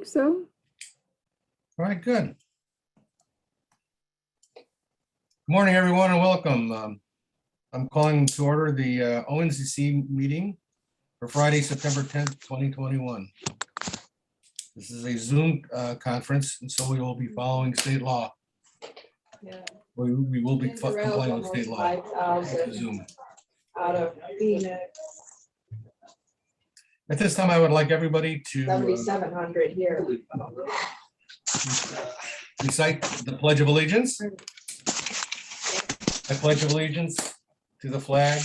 think so. All right, good. Good morning, everyone, and welcome. I'm calling to order the ONCC meeting for Friday, September 10th, 2021. This is a Zoom conference, and so we will be following state law. Yeah. We will be complying with state law. 5,000 Zoom. out of Phoenix, At this time, I would like everybody to 7,700 here. recite the Pledge of Allegiance. I pledge allegiance to the flag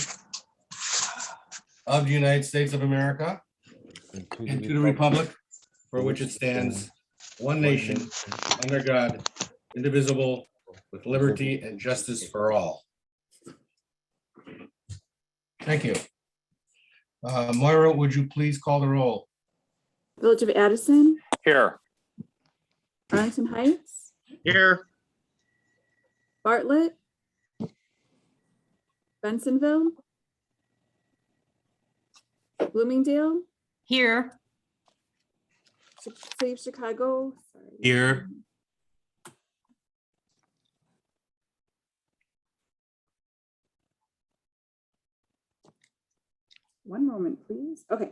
of the United States of America and to the republic for which it stands, one nation, under God, indivisible, with liberty and justice for all. Thank you. Moira, would you please call the roll? Village of Addison, Here. Arlington Heights, Here. Bartlett, Bensonville, Bloomingdale, Here. City of Chicago. Sorry. Here. One moment, please. Okay.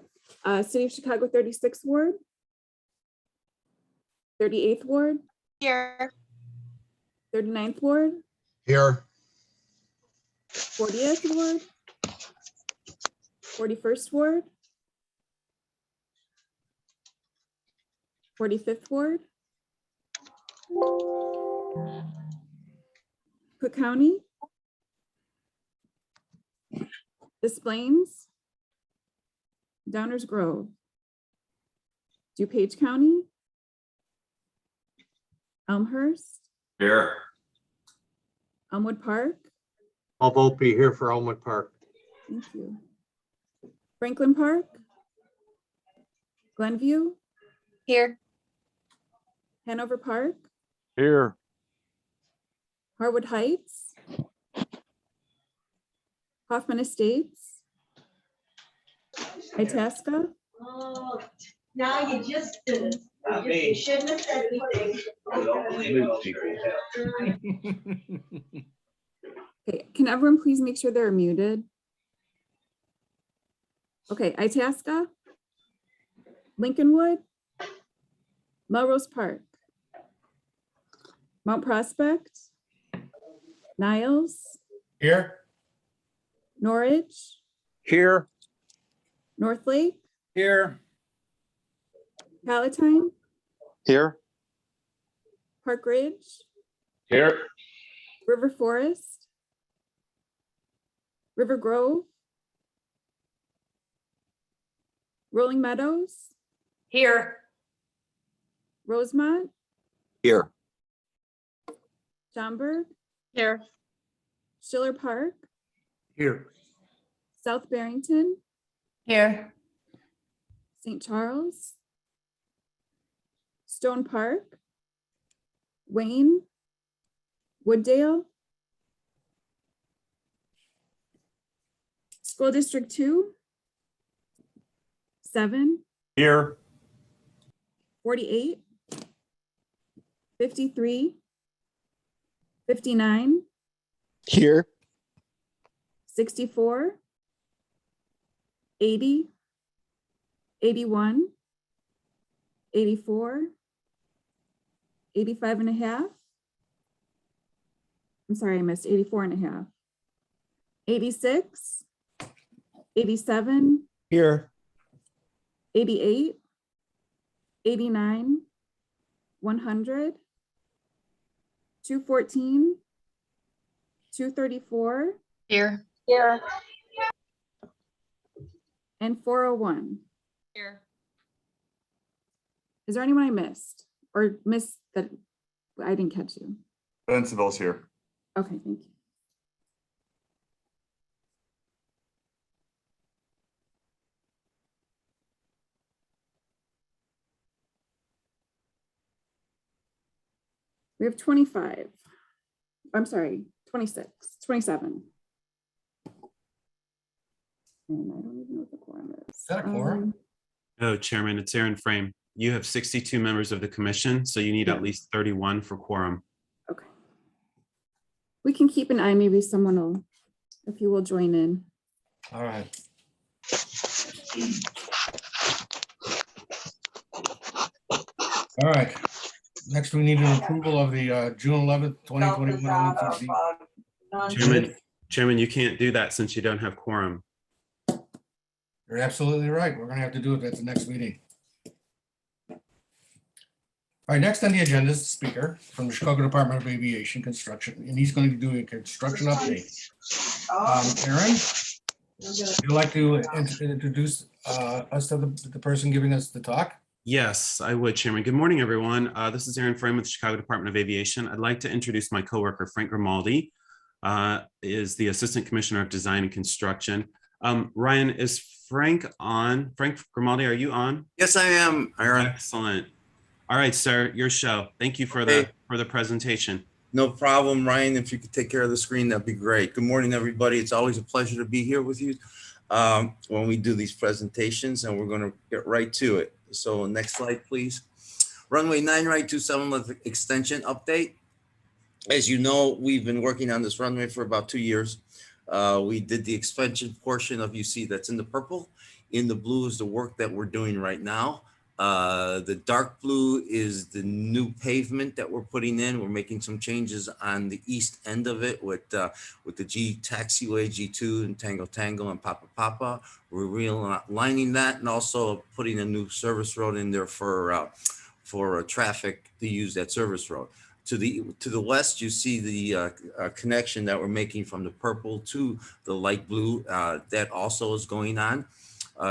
City of Chicago, 36th Ward, 38th Ward, Here. 39th Ward, Here. 40th Ward, 41st Ward, 45th Ward, Cook County, Des Plaines, Downers Grove, DuPage County, Elmhurst, Here. Elmwood Park, I'll vote be here for Elmwood Park. thank you, Franklin Park, Glenview, Here. Hanover Park, Here. Harwood Heights, Hoffman Estates, Itasca, Oh, now you just did it. You shouldn't have said anything. Okay, can everyone please make sure they're muted? Okay, Itasca, Lincolnwood, Melrose Park, Mount Prospect, Niles, Here? Norwich, Here. North Lake, Here. Palatine, Here. Park Ridge, Here. River Forest, River Grove, Rolling Meadows, Here. Rosemont, Here. Schaumburg, Here. Schiller Park, Here. South Barrington, Here. St. Charles, Stone Park, Wayne, Wooddale, School District 2, 7, Here. 48, 53, 59, Here. 64, 80, 81, 84, 85 and a half. I'm sorry, I missed 84 and a half. 86, 87, Here. 88, 89, 100, 214, 234, Here. Here. and 401. Here. Is there anyone I missed or missed that I didn't catch you? Bensonville's here. Okay, thank you. We have 25. I'm sorry, 26, 27. And I don't even know what the quorum is. Is that a quorum? No, Chairman, it's Aaron Frame. You have 62 members of the commission, so you need Yeah. at least 31 for quorum. Okay. We can keep an eye, maybe someone will, if you will join in. All right. All right. Next, we need an approval of the June 11th, 2021 ONCC. Chairman, you can't do that since you don't have quorum. You're absolutely right. We're going to have to do it at the next meeting. All right, next on the agenda is the speaker from the Chicago Department of Aviation Construction, and he's going to do a construction update. Aaron, would you like to introduce us to the person giving us the talk? Yes, I would, Chairman. Good morning, everyone. This is Aaron Frame with the Chicago Department of Aviation. I'd like to introduce my coworker, Frank Grimaldi, is the Assistant Commissioner of Design and Construction. Ryan, is Frank on? Frank Grimaldi, are you on? Yes, I am, Aaron. Excellent. All right, sir, your show. Thank you for the presentation. No problem, Ryan. If you could take care of the screen, that'd be great. Good morning, everybody. It's always a pleasure to be here with you when we do these presentations, and we're going to get right to it. So next slide, please. Runway 9 right 27 extension update. As you know, we've been working on this runway for about 2 years. We did the expansion portion of, you see that's in the purple. In the blue is the work that we're doing right now. The dark blue is the new pavement that we're putting in. We're making some changes on the east end of it with the Taxiway, G2 and Tango and Papa. We're realigning that and also putting a new service road in there for traffic to use that service road. To the west, you see the connection that we're making from the purple to the light blue. That also is going on.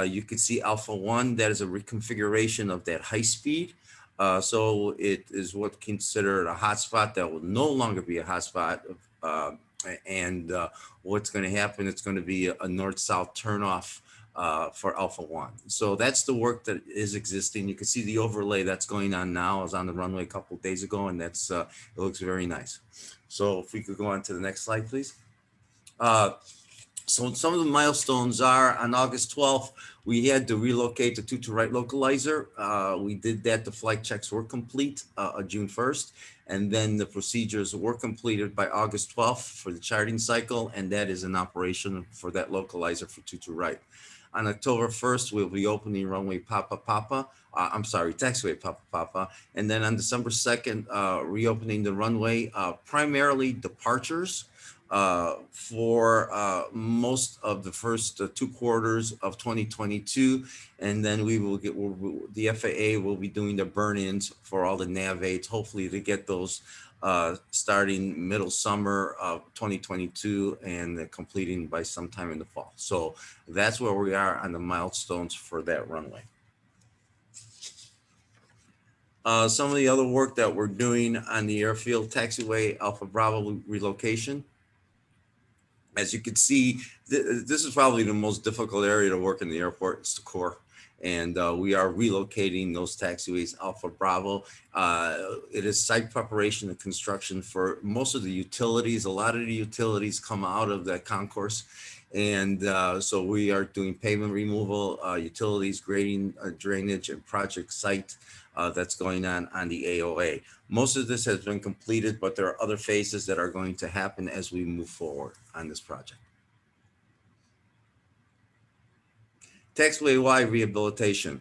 You can see Alpha 1, that is a reconfiguration of that high speed. So it is what's considered a hotspot that will no longer be a hotspot. What's going to happen, it's going to be a north-south turnoff for Alpha 1. So that's the work that is existing. You can see the overlay that's going on now. I was on the runway a couple of days ago, and that's it looks very nice. So if we could go on to the next slide, please. So some of the milestones are on August 12th, we had to relocate the to-right localizer. We did that. The flight checks were complete June 1st. And then the procedures were completed by August 12th for the charting cycle. And that is in operation for that localizer for to-right. On October 1st, we'll be opening runway Taxiway Papa. And then on December 2nd, reopening the runway, primarily departures. For most of the first 2 quarters of 2022, and then we will get the FAA will be doing the burn-ins for all the nav aids, hopefully to get those starting middle summer of 2022 and completing by sometime in the fall. So that's where we are on the milestones for that runway. Some of the other work that we're doing on the Airfield Taxiway Alpha Bravo relocation. As you can see, this is probably the most difficult area to work in the airport. It's the core. And we are relocating those taxiways Alpha Bravo. It is site preparation and construction for most of the utilities. A lot of the utilities come out of that concourse. And so we are doing pavement removal, utilities, grading, drainage, and project site that's going on the AOA. Most of this has been completed, but there are other phases that are going to happen as we move forward on this project. Taxiway-wide rehabilitation.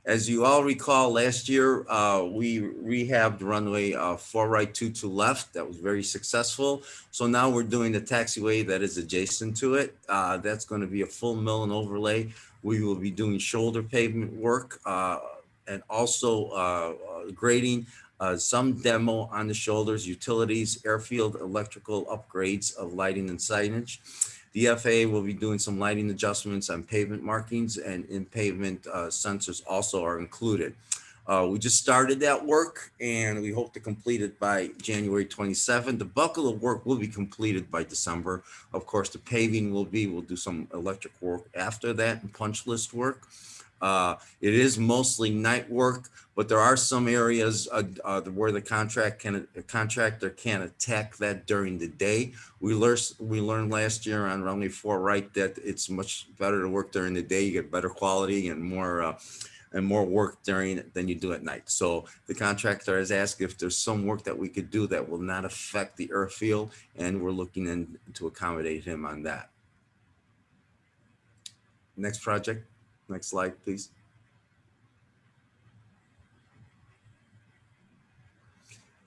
As you all recall, last year, we rehabbed runway 4 right, 2 left. That was very successful. So now we're doing the taxiway that is adjacent to it. That's going to be a full mill and overlay. We will be doing shoulder pavement work and also grading, some demo on the shoulders, utilities, airfield, electrical upgrades of lighting and signage. The FAA will be doing some lighting adjustments on pavement markings, and in pavement sensors also are included. We just started that work and we hope to complete it by January 27th. The bulk of the work will be completed by December. Of course, the paving we'll do some electric work after that and punch list work. It is mostly night work, but there are some areas where the contractor can attack that during the day. We learned last year on runway 4 right that it's much better to work during the day. You get better quality and more and more work than you do at night. So the contractor has asked if there's some work that we could do that will not affect the airfield, and we're looking to accommodate him on that. Next project, next slide, please.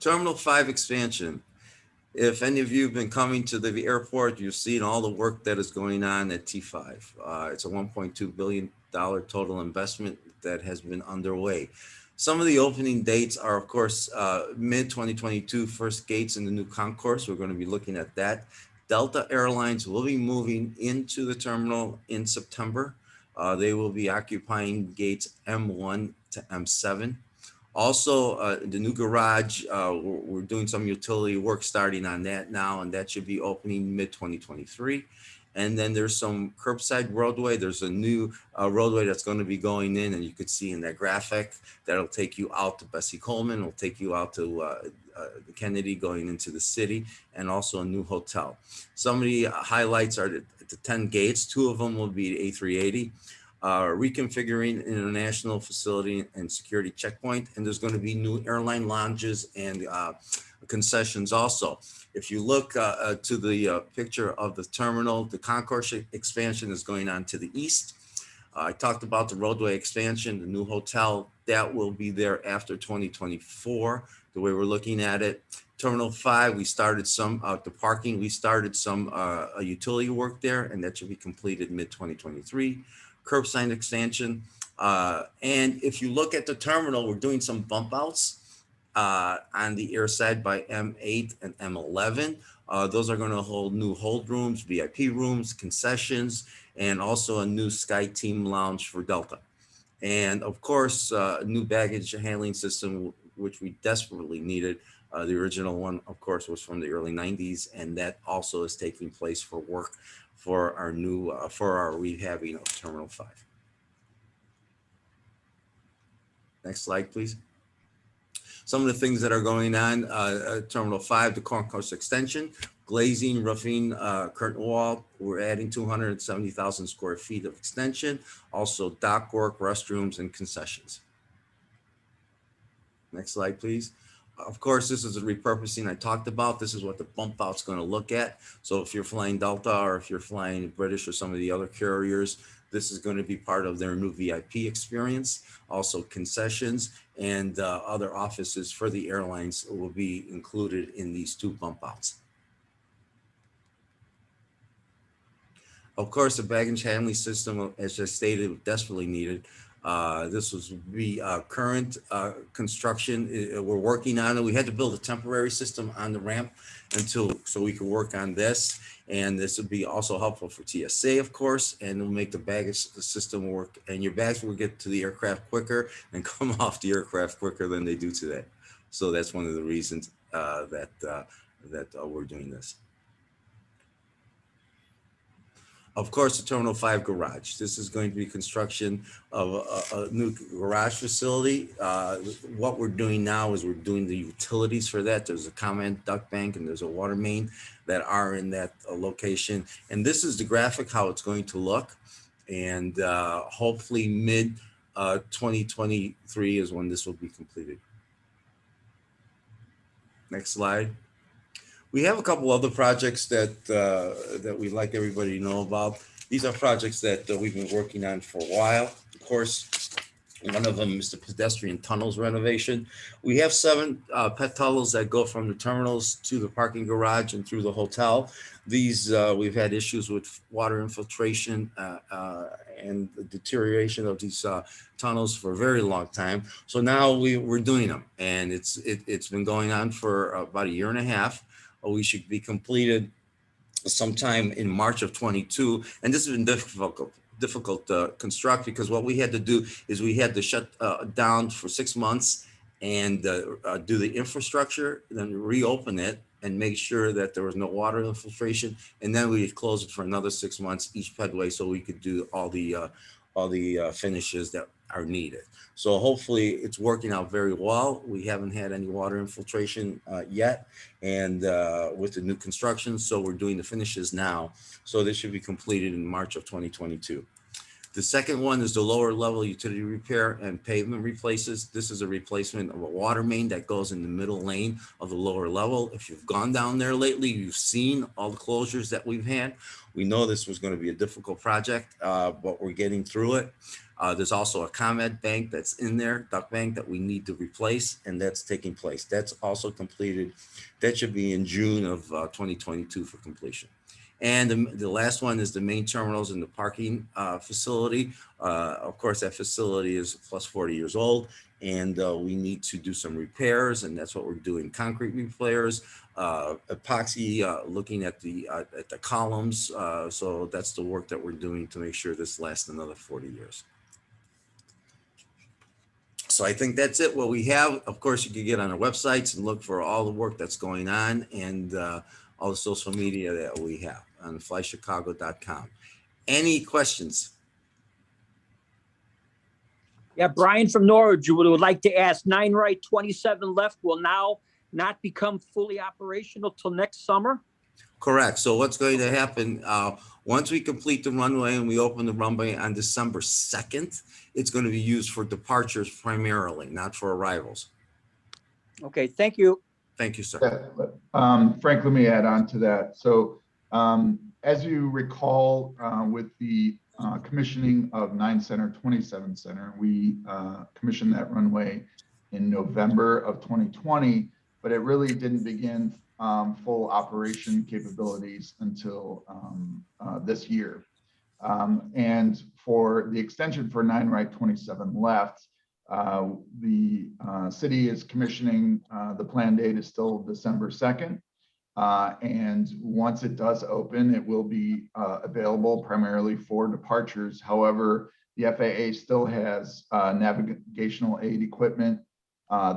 Terminal 5 expansion. If any of you have been coming to the airport, you've seen all the work that is going on at T5. It's a $1.2 billion total investment that has been underway. Some of the opening dates are, of course, mid-2022, first gates in the new concourse. We're going to be looking at that. Delta Airlines will be moving into the terminal in September. They will be occupying gates M1 to M7. Also, the new garage, we're doing some utility work starting on that now, and that should be opening mid-2023. And then there's some curbside roadway. There's a new roadway that's going to be going in, and you could see in that graphic that'll take you out to Bessie Coleman, it'll take you out to Kennedy going into the city, and also a new hotel. Some of the highlights are the 10 gates. 2 of them will be A380. Reconfiguring international facility and security checkpoint, and there's going to be new airline lounges and concessions also. If you look to the picture of the terminal, the concourse expansion is going on to the east. I talked about the roadway expansion, the new hotel that will be there after 2024, the way we're looking at it. Terminal 5, we started some the parking, we started some utility work there, and that should be completed mid-2023. Curbside expansion. And if you look at the terminal, we're doing some bump outs on the air side by M8 and M11. Those are going to hold new hold rooms, VIP rooms, concessions, and also a new Sky Team lounge for Delta. And of course, new baggage handling system, which we desperately needed. The original one, of course, was from the early 90s, and that also is taking place for work for our new, for our rehabbing of Terminal 5. Next slide, please. Some of the things that are going on, Terminal 5, the concourse extension, glazing, roofing, curtain wall. We're adding 270,000 square feet of extension. Also dock work, restrooms, and concessions. Next slide, please. Of course, this is a repurposing I talked about. This is what the bump out's going to look at. So if you're flying Delta or if you're flying British or some of the other carriers, this is going to be part of their new VIP experience. Also concessions and other offices for the airlines will be included in these 2 bump outs. Of course, the baggage handling system, as I stated, desperately needed. This was the current construction. We're working on it. We had to build a temporary system on the ramp so we could work on this. And this would be also helpful for TSA, of course, and it'll make the baggage system work. And your bags will get to the aircraft quicker and come off the aircraft quicker than they do today. So that's one of the reasons that we're doing this. Of course, the Terminal 5 garage. This is going to be construction of a new garage facility. What we're doing now is we're doing the utilities for that. There's a common duct bank and there's a water main that are in that location. And this is the graphic, how it's going to look. And hopefully mid 2023 is when this will be completed. Next slide. We have a couple other projects that we'd like everybody to know about. These are projects that we've been working on for a while. Of course, one of them is the pedestrian tunnels renovation. We have 7 pet tunnels that go from the terminals to the parking garage and through the hotel. These, we've had issues with water infiltration and the deterioration of these tunnels for a very long time. So now we're doing them, and it's been going on for about 1.5 years. We should be completed sometime in March of 22. And this has been difficult to construct, because what we had to do is we had to shut down for 6 months and do the infrastructure, then reopen it and make sure that there was no water infiltration. And then we close it for another 6 months each pedway, so we could do all the finishes that are needed. So hopefully it's working out very well. We haven't had any water infiltration yet, and with the new construction, so we're doing the finishes now. So this should be completed in March of 2022. The second one is the lower level utility repair and pavement replaces. This is a replacement of a water main that goes in the middle lane of the lower level. If you've gone down there lately, you've seen all the closures that we've had. We know this was going to be a difficult project, but we're getting through it. There's also a ComEd bank that's in there, duct bank, that we need to replace, and that's taking place. That's also completed. That should be in June of 2022 for completion. And the last one is the main terminals in the parking facility. Of course, that facility is plus 40 years old, and we need to do some repairs, and that's what we're doing. Concrete repairs, epoxy, looking at the columns. So that's the work that we're doing to make sure this lasts another 40 years. So I think that's it. What we have, of course, you can get on our websites and look for all the work that's going on, and all the social media that we have on flychicago.com. Any questions? Yeah, Brian from Norwich, would like to ask 9 right, 27 left will now not become fully operational till next summer? Correct. So what's going to happen, once we complete the runway and we open the runway on December 2nd, it's going to be used for departures primarily, not for arrivals. Okay, thank you. Thank you, sir. Frank, let me add on to that. So as you recall, with the commissioning of 9 Center, 27 Center, we commissioned that runway in November of 2020, but it really didn't begin full operation capabilities until this year. And for the extension for 9 right, 27 left, the city is commissioning, the planned date is still December 2nd. And once it does open, it will be available primarily for departures. However, the FAA still has navigational aid equipment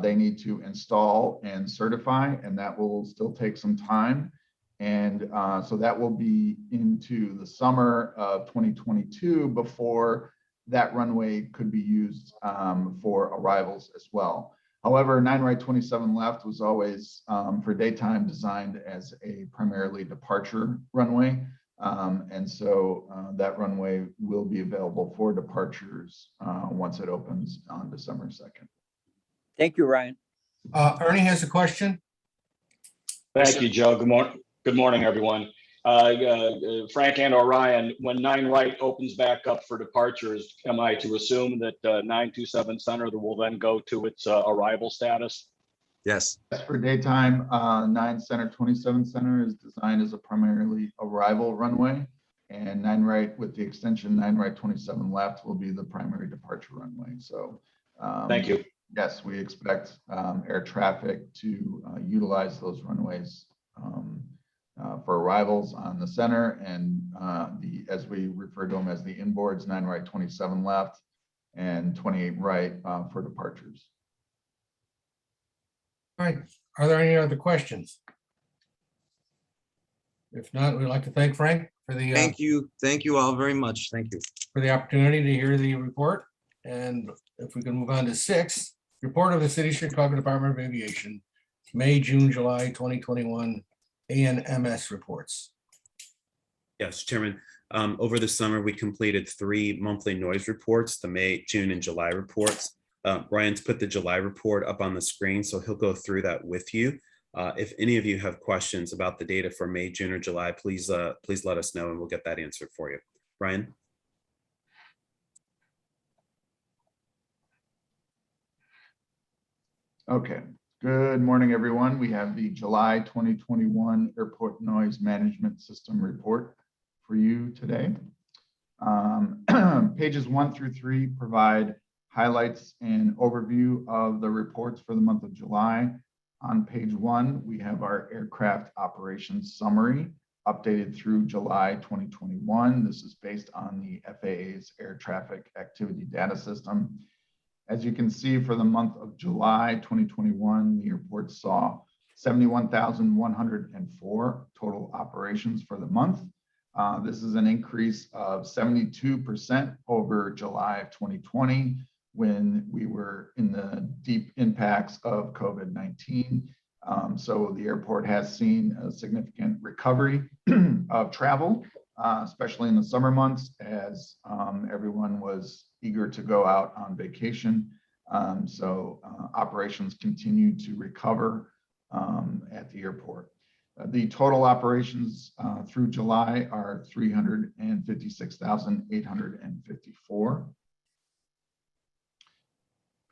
they need to install and certify, and that will still take some time. And so that will be into the summer of 2022 before that runway could be used for arrivals as well. However, 9 right, 27 left was always for daytime designed as a primarily departure runway. And so that runway will be available for departures once it opens on December 2nd. Thank you, Ryan. Ernie has a question. Thank you, Joe. Good morning, everyone. Frank and Orion, when 9 right opens back up for departures, am I to assume that 927 Center will then go to its arrival status? Yes. For daytime, 9 Center, 27 Center is designed as a primarily arrival runway, and 9 right with the extension 9 right, 27 left will be the primary departure runway. So thank you. Yes, we expect air traffic to utilize those runways for arrivals on the center, and as we refer to them as the inboards, 9 right, 27 left, and 28 right for departures. All right. Are there any other questions? If not, we'd like to thank Frank for the Thank you. Thank you all very much. Thank you. for the opportunity to hear the report. And if we can move on to 6, report of the City of Chicago Department of Aviation, May, June, July 2021 ANMS reports. Yes, Chairman. Over the summer, we completed 3 monthly noise reports, the May, June, and July reports. Brian's put the July report up on the screen, so he'll go through that with you. If any of you have questions about the data for May, June, or July, please let us know and we'll get that answered for you. Brian? Okay. Good morning, everyone. We have the July 2021 Airport Noise Management System report for you today. Pages 1 through 3 provide highlights and overview of the reports for the month of July. On page 1, we have our aircraft operations summary updated through July 2021. This is based on the FAA's air traffic activity data system. As you can see, for the month of July 2021, the airport saw 71,104 total operations for the month. This is an increase of 72% over July of 2020, when we were in the deep impacts of COVID-19. So the airport has seen a significant recovery of travel especially in the summer months, as everyone was eager to go out on vacation. Operations continued to recover at the airport. The total operations through July are 356,854.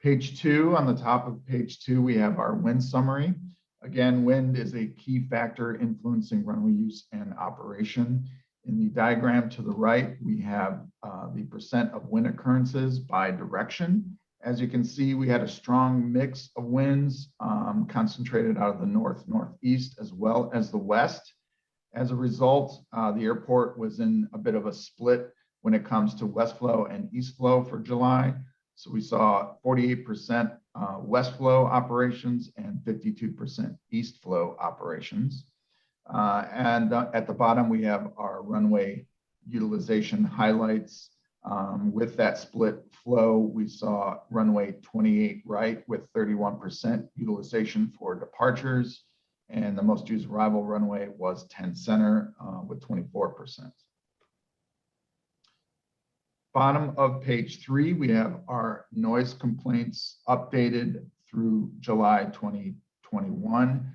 Page 2, on the top of page 2, we have our wind summary. Again, wind is a key factor influencing runway use and operation. In the diagram to the right, we have the percent of wind occurrences by direction. As you can see, we had a strong mix of winds concentrated out of the north, northeast, as well as the west. As a result, the airport was in a bit of a split when it comes to west flow and east flow for July. So we saw 48% west flow operations and 52% east flow operations. At the bottom, we have our runway utilization highlights. With that split flow, we saw runway 28 right with 31% utilization for departures, and the most used arrival runway was 10 center with 24%. Bottom of page 3, we have our noise complaints updated through July 2021.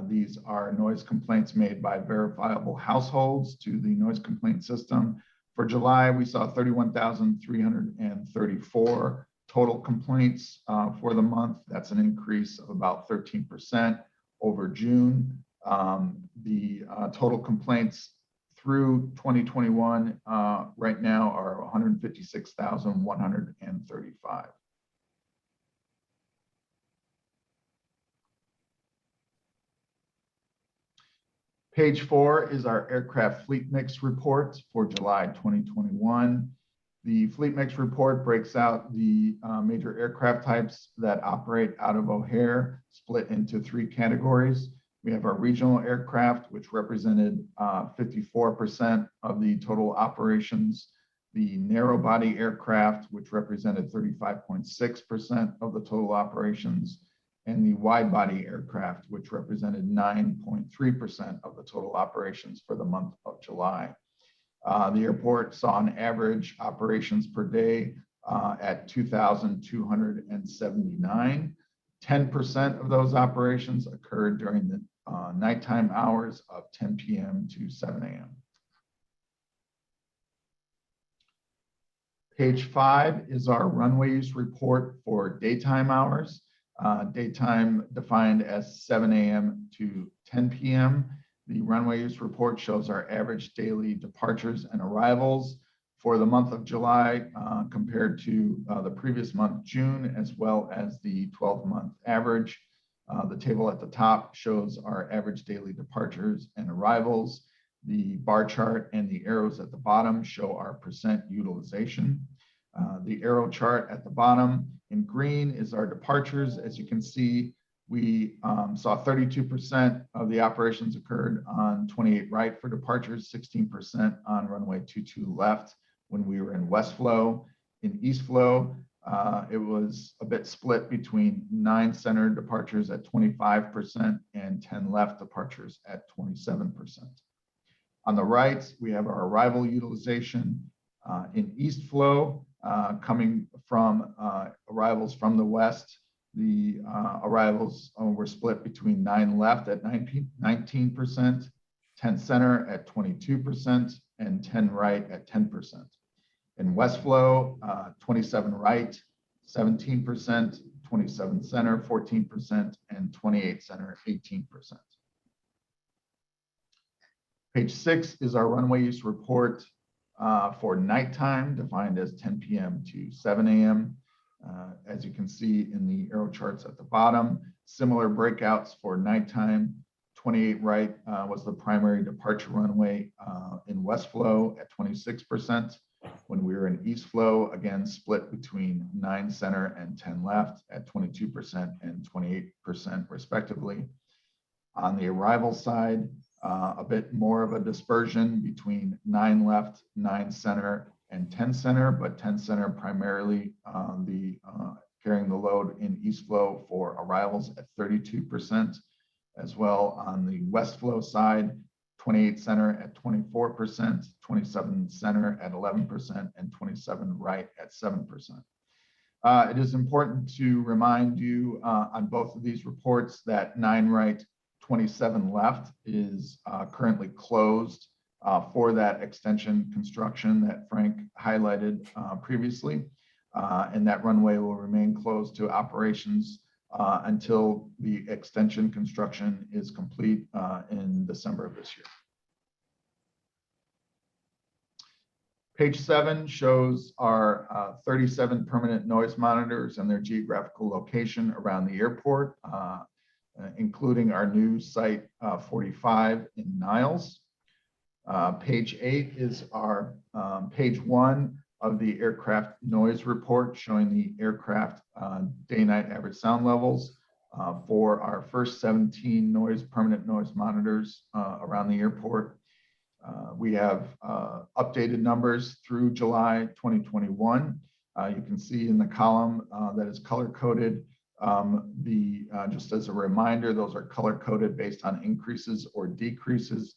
These are noise complaints made by verifiable households to the noise complaint system. For July, we saw 31,334 total complaints for the month. That's an increase of about 13% over June. The total complaints through 2021 right now are 156,135. Page 4 is our aircraft fleet mix report for July 2021. The fleet mix report breaks out the major aircraft types that operate out of O'Hare, split into 3 categories. We have our regional aircraft, which represented 54% of the total operations. The narrow body aircraft, which represented 35.6% of the total operations, and the wide body aircraft, which represented 9.3% of the total operations for the month of July. The airport saw an average operations per day at 2,279. 10% of those operations occurred during the nighttime hours of 10 p.m. to 7 a.m. Page 5 is our runway use report for daytime hours. Daytime defined as 7 a.m. to 10 p.m. The runway use report shows our average daily departures and arrivals for the month of July compared to the previous month, June, as well as the 12-month average. The table at the top shows our average daily departures and arrivals. The bar chart and the arrows at the bottom show our percent utilization. The arrow chart at the bottom in green is our departures. As you can see, we saw 32% of the operations occurred on 28 right for departures, 16% on runway 22 left when we were in west flow. In east flow, it was a bit split between 9 center departures at 25% and 10 left departures at 27%. On the right, we have our arrival utilization. In east flow, coming from arrivals from the west, the arrivals were split between 9 left at 19%, 10 center at 22%, and 10 right at 10%. In west flow, 27 right, 17%, 27 center, 14%, and 28 center, 18%. Page 6 is our runway use report for nighttime, defined as 10 p.m. to 7 a.m. As you can see in the arrow charts at the bottom, similar breakouts for nighttime. 28 right was the primary departure runway in west flow at 26%. When we were in east flow, again, split between 9 center and 10 left at 22% and 28% respectively. On the arrival side, a bit more of a dispersion between 9 left, 9 center, and 10 center, but 10 center primarily carrying the load in east flow for arrivals at 32%. As well on the west flow side, 28 center at 24%, 27 center at 11%, and 27 right at 7%. It is important to remind you on both of these reports that 9 right, 27 left is currently closed for that extension construction that Frank highlighted previously. And that runway will remain closed to operations until the extension construction is complete in December of this year. Page 7 shows our 37 permanent noise monitors and their geographical location around the airport, including our new site 45 in Niles. Page 8 is our page 1 of the aircraft noise report showing the aircraft day-night average sound levels for our first 17 permanent noise monitors around the airport. We have updated numbers through July 2021. You can see in the column that is color-coded. Just as a reminder, those are color-coded based on increases or decreases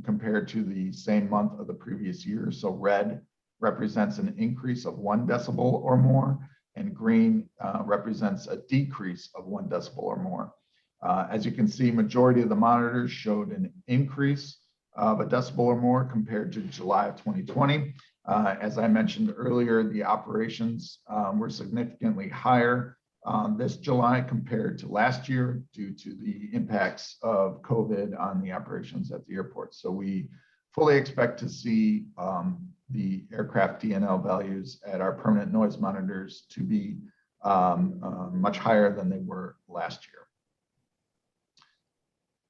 compared to the same month of the previous year. So red represents an increase of 1 decibel or more, and green represents a decrease of 1 decibel or more. As you can see, majority of the monitors showed an increase of 1 decibel or more compared to July of 2020. As I mentioned earlier, the operations were significantly higher this July compared to last year due to the impacts of COVID on the operations at the airport. So we fully expect to see the aircraft DNL values at our permanent noise monitors to be much higher than they were last year.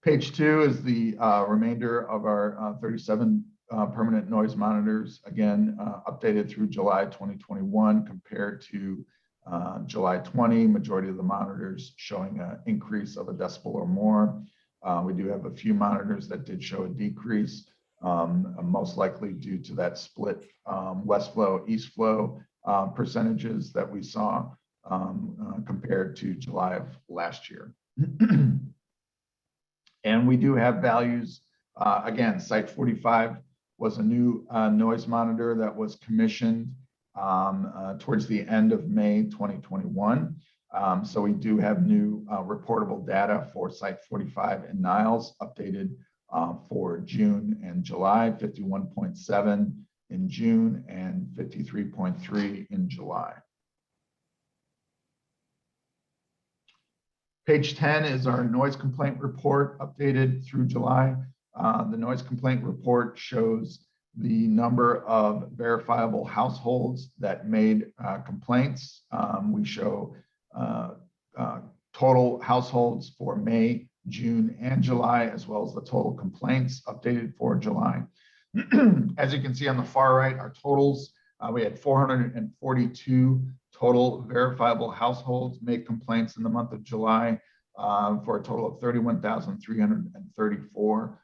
Page 2 is the remainder of our 37 permanent noise monitors, again, updated through July 2021 compared to July 20, majority of the monitors showing an increase of 1 decibel or more. We do have a few monitors that did show a decrease, most likely due to that split west flow, east flow percentages that we saw compared to July of last year. And we do have values, again, Site 45 was a new noise monitor that was commissioned towards the end of May 2021. So we do have new reportable data for Site 45 in Niles, updated for June and July, 51.7 in June and 53.3 in July. Page 10 is our noise complaint report updated through July. The noise complaint report shows the number of verifiable households that made complaints. We show total households for May, June, and July, as well as the total complaints updated for July. As you can see on the far right, our totals, we had 442 total verifiable households make complaints in the month of July for a total of 31,334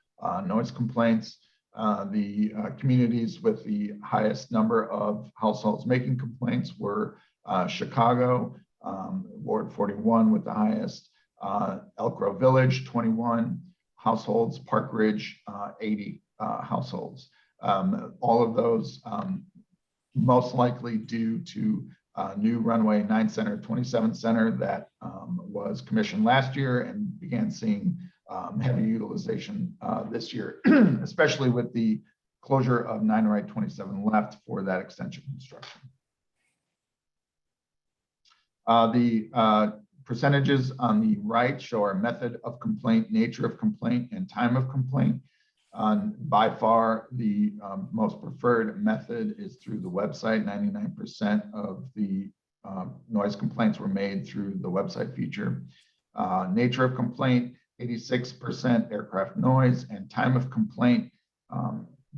noise complaints. The communities with the highest number of households making complaints were Chicago, Ward 41 with the highest, Elk Grove Village, 21 households, Park Ridge, 80 households. All of those most likely due to new runway 9 center, 27 center that was commissioned last year and began seeing heavy utilization this year, especially with the closure of 9 right, 27 left for that extension construction. The percentages on the right show our method of complaint, nature of complaint, and time of complaint. By far, the most preferred method is through the website. 99% of the noise complaints were made through the website feature. Nature of complaint, 86% aircraft noise, and time of complaint,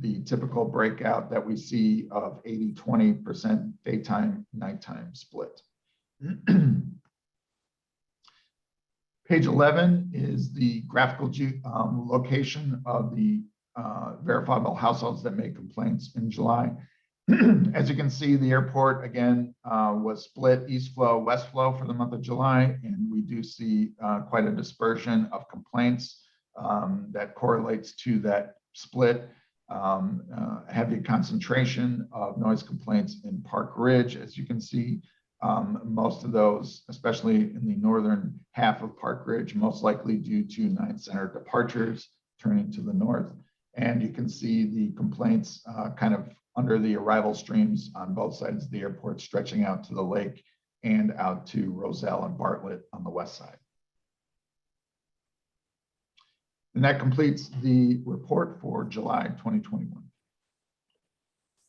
the typical breakout that we see of 80-20% daytime, nighttime split. Page 11 is the graphical location of the verifiable households that made complaints in July. As you can see, the airport again was split east flow, west flow for the month of July, and we do see quite a dispersion of complaints that correlates to that split. Heavy concentration of noise complaints in Park Ridge, as you can see. Most of those, especially in the northern half of Park Ridge, most likely due to 9 Center departures turning to the north. And you can see the complaints kind of under the arrival streams on both sides of the airport, stretching out to the lake and out to Roselle and Bartlett on the west side. And that completes the report for July 2021.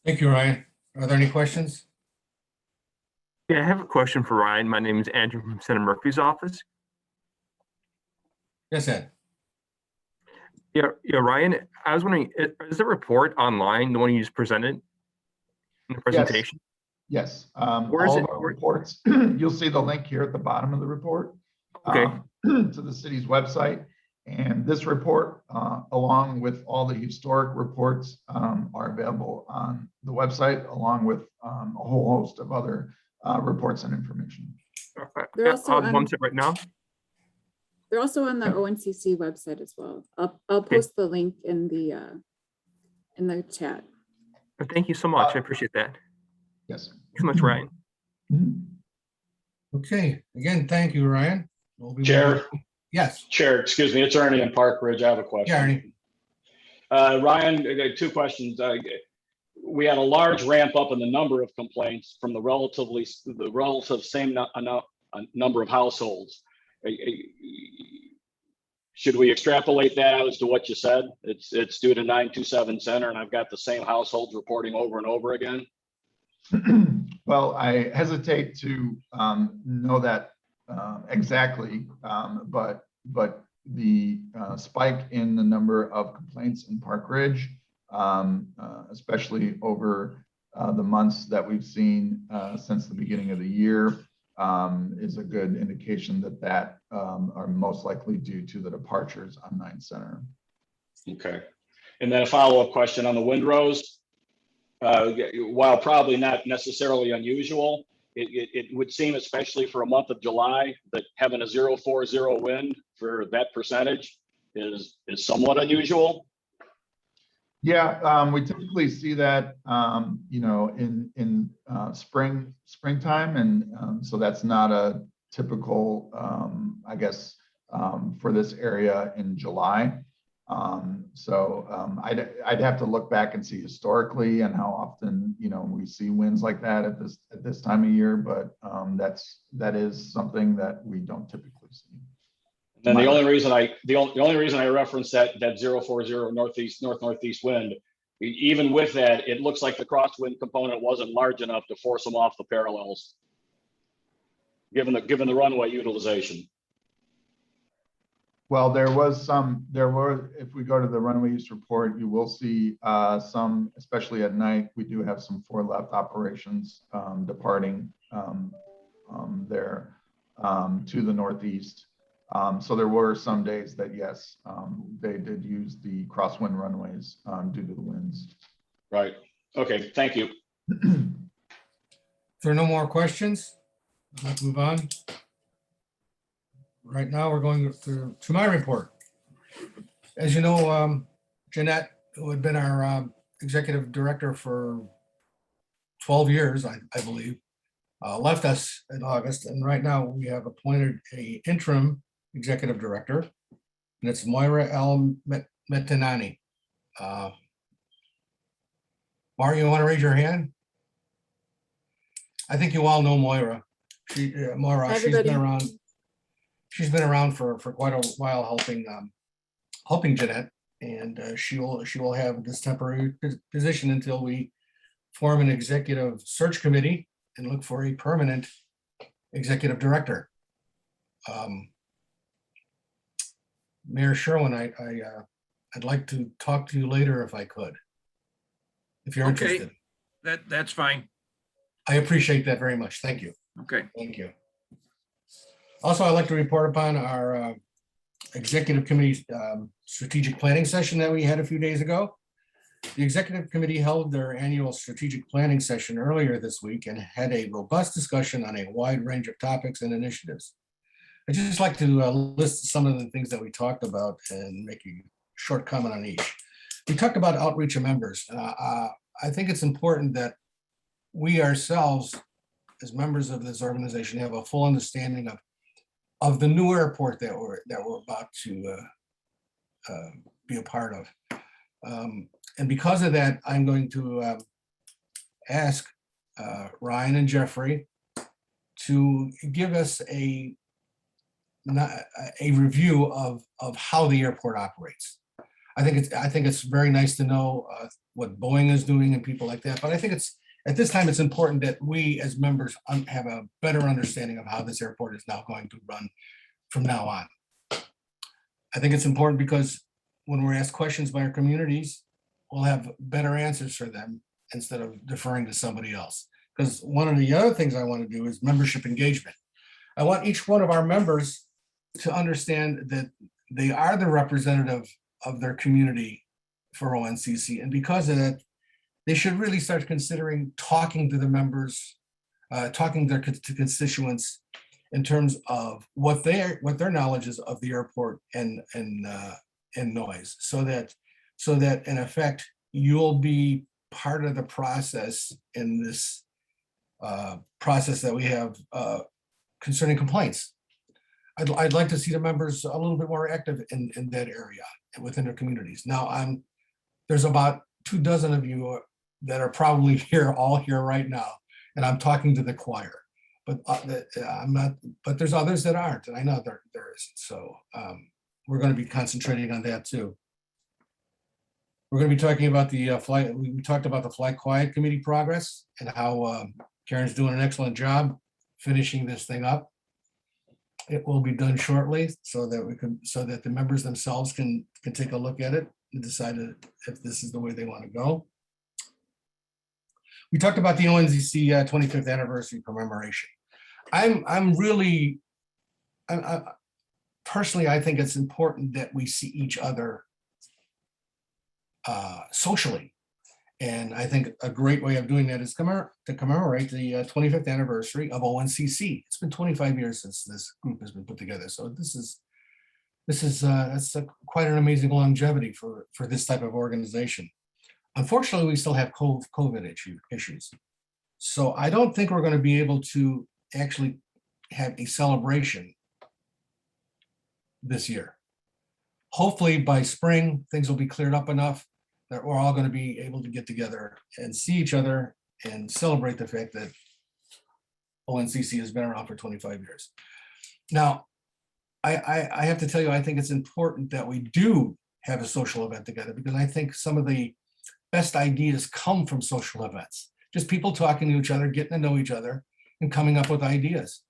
Thank you, Ryan. Are there any questions? Yeah, I have a question for Ryan. My name is Andrew from Senator Murphy's office. Yes, Ed. Yeah, Ryan, I was wondering, is the report online, the one you just presented in the presentation? Yes. Where is All it? of our reports, you'll see the link here at the bottom of the report. Okay. To the city's website. And this report, along with all the historic reports, are available on the website, along with a whole host of other reports and information. They're also on on- one site right now. They're also on the ONCC website as well. I'll post the link in the chat. Thank you so much. I appreciate that. Yes. Thanks so much, Ryan. Okay, again, thank you, Ryan. We'll be Chair. Yes. Chair, excuse me, it's Ernie in Park Ridge. I have a question. Yeah, Ernie. Ryan, 2 questions. We had a large ramp up in the number of complaints from the relative same number of households. Should we extrapolate that out as to what you said? It's due to 927 Center, and I've got the same households reporting over and over again. Well, I hesitate to know that exactly, but the spike in the number of complaints in Park Ridge, especially over the months that we've seen since the beginning of the year, is a good indication that are most likely due to the departures on 9 Center. Okay. And then a follow-up question on the windrows. While probably not necessarily unusual, it would seem, especially for a month of July, that having a 0.40 wind for that percentage is somewhat unusual. Yeah, we typically see that, in springtime, and so that's not a typical, I guess, for this area in July. I'd have to look back and see historically and how often we see winds like that at this time of year, but that is something that we don't typically see. And the only reason I referenced that 0.40 northeast wind, even with that, it looks like the crosswind component wasn't large enough to force them off the parallels, given the runway utilization. Well, if we go to the runway use report, you will see some, especially at night, we do have some 4 left operations departing there to the northeast. So there were some days that, yes, they did use the crosswind runways due to the winds. Right. Okay, thank you. If there are no more questions, let's move on. Right now, we're going to my report. As you know, Jeanette, who had been our executive director for 12 years, I believe, left us in August. And right now we have appointed an interim executive director, and it's Moira L. Metanani. Mario, you want to raise your hand? I think you all know Moira. Moira, she's been around for quite a while helping Jeanette, and she will have this temporary position until we form an executive search committee and look for a permanent executive director. Mayor Sherwin, I'd like to talk to you later if I could, if you're interested. That's fine. I appreciate that very much. Thank you. Okay. Thank you. Also, I'd like to report upon our executive committee strategic planning session that we had a few days ago. The executive committee held their annual strategic planning session earlier this week and had a robust discussion on a wide range of topics and initiatives. I'd just like to list some of the things that we talked about and make a short comment on each. We talked about outreach of members. I think it's important that we ourselves, as members of this organization, have a full understanding of the new airport that we're about to be a part of. And because of that, I'm going to ask Ryan and Jeffrey to give us a review of how the airport operates. I think it's very nice to know what Boeing is doing and people like that, but I think at this time it's important that we as members have a better understanding of how this airport is now going to run from now on. I think it's important because when we're asked questions by our communities, we'll have better answers for them instead of deferring to somebody else. Because one of the other things I want to do is membership engagement. I want each one of our members to understand that they are the representative of their community for ONCC. And because of that, they should really start considering talking to the members, talking to constituents in terms of what their knowledge is of the airport and noise, so that in effect, you'll be part of the process in this process that we have concerning complaints. I'd like to see the members a little bit more active in that area within their communities. Now, there's about 24 of you that are probably all here right now, and I'm talking to the choir. But I'm not. But there's others that aren't, and I know there is. So we're going to be concentrating on that too. We're going to be talking about the flight. We talked about the Flight Quiet Committee progress and how Karen's doing an excellent job finishing this thing up. It will be done shortly so that the members themselves can take a look at it and decide if this is the way they want to go. We talked about the ONCC 25th anniversary commemoration. Personally, I think it's important that we see each other socially. And I think a great way of doing that is to commemorate the 25th anniversary of ONCC. It's been 25 years since this group has been put together. So that's quite an amazing longevity for this type of organization. Unfortunately, we still have COVID issues. So I don't think we're going to be able to actually have a celebration this year. Hopefully by spring, things will be cleared up enough that we're all going to be able to get together and see each other and celebrate the fact that ONCC has been around for 25 years. Now, I have to tell you, I think it's important that we do have a social event together, because I think some of the best ideas come from social events. Just people talking to each other, getting to know each other, and coming up with ideas.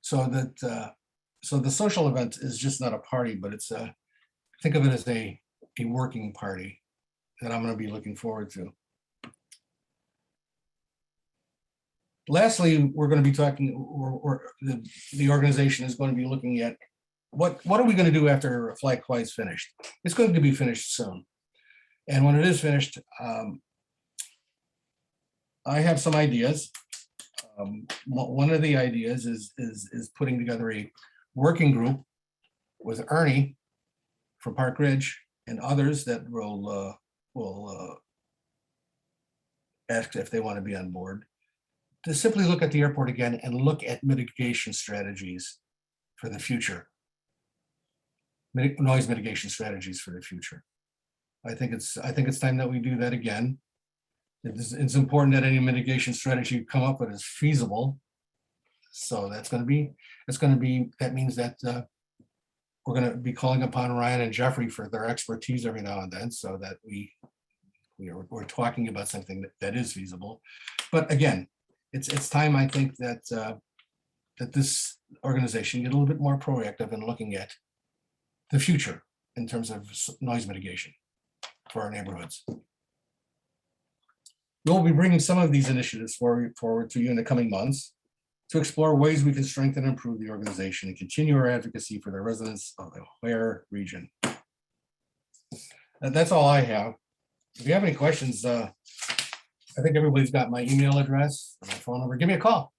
So the social event is just not a party, but it's think of it as a working party that I'm going to be looking forward to. Lastly, we're going to be talking, or the organization is going to be looking at what are we going to do after Flight Quiet's finished? It's going to be finished soon. And when it is finished, I have some ideas. One of the ideas is putting together a working group with Ernie from Park Ridge and others that will ask if they want to be on board, to simply look at the airport again and look at mitigation strategies for the future. Noise mitigation strategies for the future. I think it's time that we do that again. It's important that any mitigation strategy you come up with is feasible. So that means that we're going to be calling upon Ryan and Jeffrey for their expertise every now and then, so that we're talking about something that is feasible. But again, it's time, I think, that this organization get a little bit more proactive in looking at the future in terms of noise mitigation for our neighborhoods. We'll be bringing some of these initiatives forward to you in the coming months to explore ways we can strengthen and improve the organization and continue our advocacy for the residents of the O'Hare region. And that's all I have. If you have any questions, I think everybody's got my email address, my phone number. Give me a call.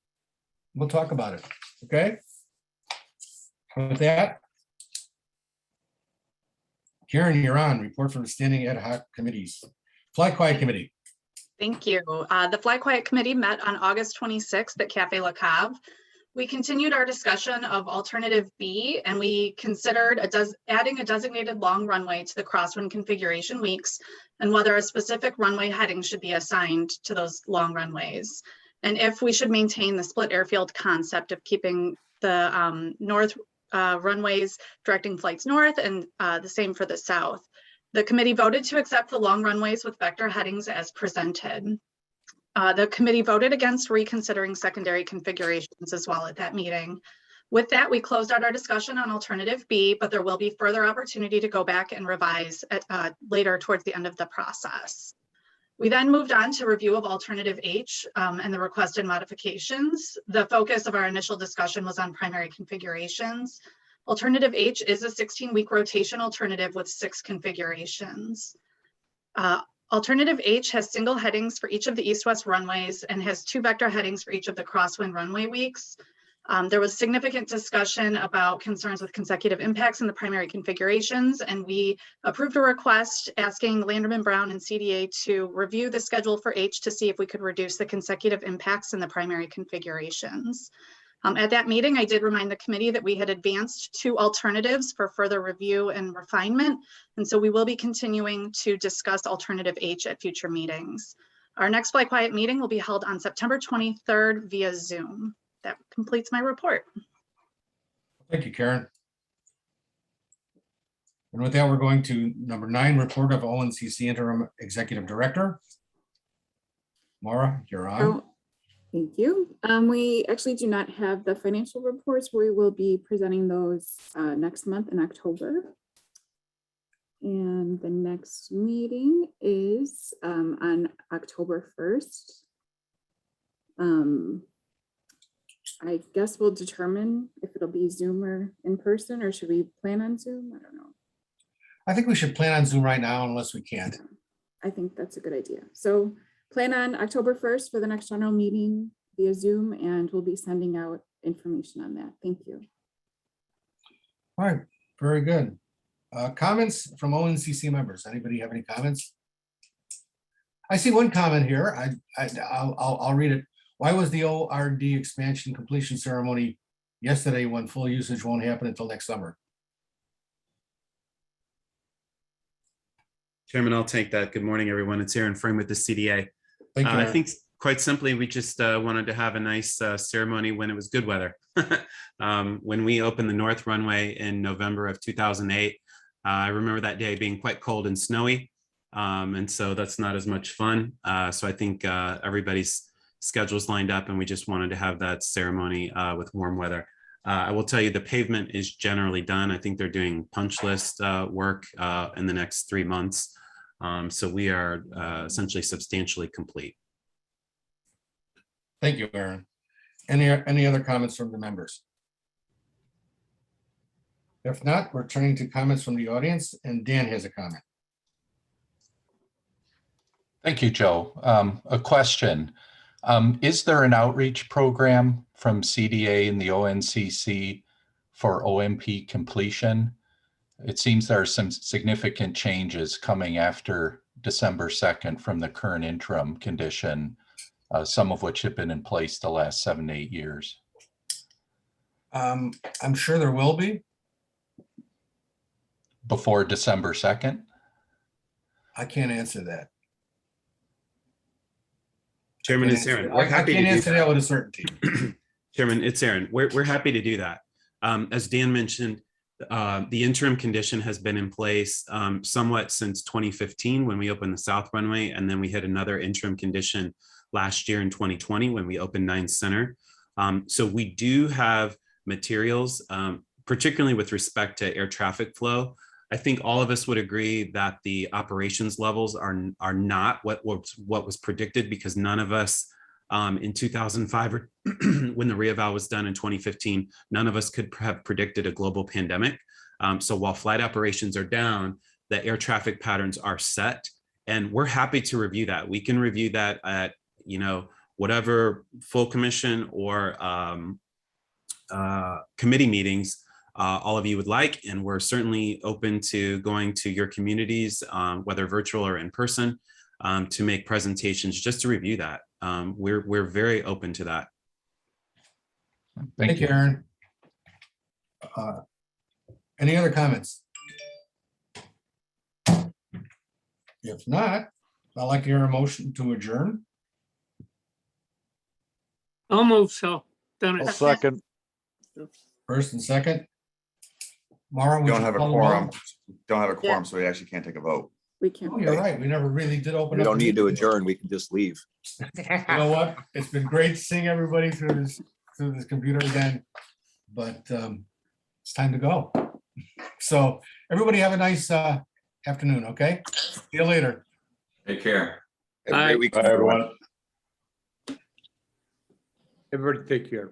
We'll talk about it. Okay? With that, Karen, you're on. Report from the standing ad hoc committees. Fly Quiet Committee. Thank you. The Fly Quiet Committee met on August 26th at Cafe La Cave. We continued our discussion of alternative B, and we considered adding a designated long runway to the crosswind configuration weeks and whether a specific runway heading should be assigned to those long runways. And if we should maintain the split airfield concept of keeping the north runways directing flights north and the same for the south. The committee voted to accept the long runways with vector headings as presented. The committee voted against reconsidering secondary configurations as well at that meeting. With that, we closed out our discussion on alternative B, but there will be further opportunity to go back and revise later towards the end of the process. We then moved on to review of alternative H and the requested modifications. The focus of our initial discussion was on primary configurations. Alternative H is a 16-week rotation alternative with 6 configurations. Alternative H has single headings for each of the east-west runways and has 2 vector headings for each of the crosswind runway weeks. There was significant discussion about concerns with consecutive impacts in the primary configurations, and we approved a request asking Landerman Brown and CDA to review the schedule for H to see if we could reduce the consecutive impacts in the primary configurations. At that meeting, I did remind the committee that we had advanced 2 alternatives for further review and refinement, and so we will be continuing to discuss alternative H at future meetings. Our next Fly Quiet meeting will be held on September 23rd via Zoom. That completes my report. Thank you, Karen. And with that, we're going to number 9, report of ONCC Interim Executive Director. Maura, you're on. Oh, thank you. We actually do not have the financial reports. We will be presenting those next month in October. And the next meeting is on October 1st. I guess we'll determine if it'll be Zoom or in person, or should we plan on Zoom? I don't know. I think we should plan on Zoom right now unless we can't. I think that's a good idea. So plan on October 1st for the next general meeting via Zoom, and we'll be sending out information on that. Thank you. All right, very good. Comments from ONCC members. Anybody have any comments? I see one comment here. I'll read it. Why was the ORD expansion completion ceremony yesterday when full usage won't happen until next summer? Chairman, I'll take that. Good morning, everyone. It's Aaron Frame with the CDA. Thank you. I think quite simply, we just wanted to have a nice ceremony when it was good weather. When we opened the North Runway in November of 2008, I remember that day being quite cold and snowy. And so that's not as much fun. So I think everybody's schedules lined up, and we just wanted to have that ceremony with warm weather. I will tell you the pavement is generally done. I think they're doing punch list work in the next 3 months. So we are essentially substantially complete. Thank you, Aaron. Any other comments from the members? If not, we're turning to comments from the audience, and Dan has a comment. Thank you, Joe. A question. Is there an outreach program from CDA and the ONCC for OMP completion? It seems there are some significant changes coming after December 2nd from the current interim condition, some of which have been in place the last 7 to 8 years. I'm sure there will be. Before December 2nd? I can't answer that. Chairman, it's Aaron. I can't answer that with a certainty. Chairman, it's Aaron. We're happy to do that. As Dan mentioned, the interim condition has been in place somewhat since 2015 when we opened the South Runway, and then we had another interim condition last year in 2020 when we opened 9 Center. So we do have materials, particularly with respect to air traffic flow. I think all of us would agree that the operations levels are not what was predicted, because none of us in 2005 or when the reeval was done in 2015, none of us could have predicted a global pandemic. So while flight operations are down, the air traffic patterns are set, and we're happy to review that. We can review that at whatever full commission or committee meetings all of you would like, and we're certainly open to going to your communities, whether virtual or in person, to make presentations just to review that. We're very open to that. Thank you, Aaron. Any other comments? If not, I'd like to hear a motion to adjourn. I'll move, so. Done it. second. First and second. Mara, would Don't you have a call the roll? quorum. Don't have a quorum, so we actually can't take a vote. We can't. Oh, you're right. We never really did open We up. don't the need to meeting. adjourn. We can just leave. You know what? It's been great seeing everybody through this computer again, but it's time to go. So everybody have a nice afternoon, okay? See you later. Take care. Have a great week. Bye, everyone. Everybody take care.